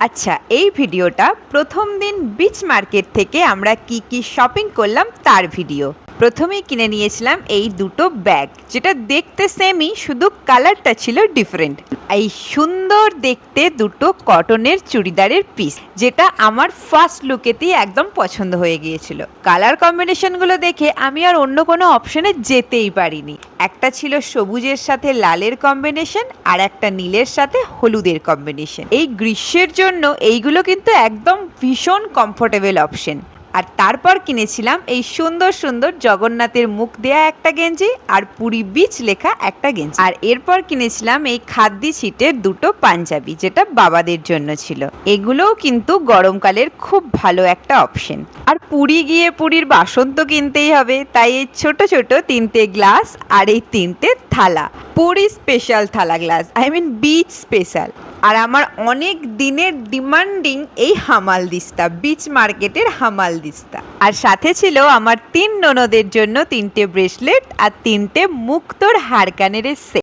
আচ্ছা, এই ভিডিওটা প্রথম দিন বিচ মার্কেট থেকে আমরা কি কি শপিং করলাম তার ভিডিও। প্রথমেই কিনে নিয়েছিলাম এই দুটো ব্যাগ, যেটা দেখতে সেমই, শুধু কালারটা ছিল ডিফারেন্ট। এই সুন্দর দেখতে দুটো কটনের চুড়িদারের পিস, যেটা আমার ফার্স্ট লুকেতেই একদম পছন্দ হয়ে গিয়েছিল। কালার কম্বিনেশনগুলো দেখে আমি আর অন্য কোনো অপশনে যেতেই পারিনি। একটা ছিল সবুজের সাথে লালের কম্বিনেশন, আর একটা নীলের সাথে হলুদের কম্বিনেশন। এই গ্রীষ্মের জন্য এইগুলো কিন্তু একদম ভীষণ কমফোর্টেবল অপশন। আর তারপর কিনেছিলাম এই সুন্দর সুন্দর জগন্নাথের মুখ দেয়া একটা গেঞ্জি আর পুরী বিচ লেখা একটা গেঞ্জি। আর এরপর কিনেছিলাম এই খাদ্যি ছিটের দুটো পাঞ্জাবি, যেটা বাবাদের জন্য ছিল। এগুলোও কিন্তু গরমকালের খুব ভালো একটা অপশন। আর পুরী গিয়ে পুরীর বাসন তো কিনতেই হবে, তাই এই ছোট ছোট তিনটে গ্লাস আর এই তিনটে থালা, পুরী স্পেশাল থালা গ্লাস, বিচ স্পেশাল। আর আমার অনেক দিনের ডিমান্ডিং এই হামাল দিস্তা, বিচ মার্কেটের হামাল দিস্তা। আর সাথে ছিল আমার 3 ননদের জন্য 3টে ব্রেসলেট আর 3টে মুক্তোর হারকানের সেট।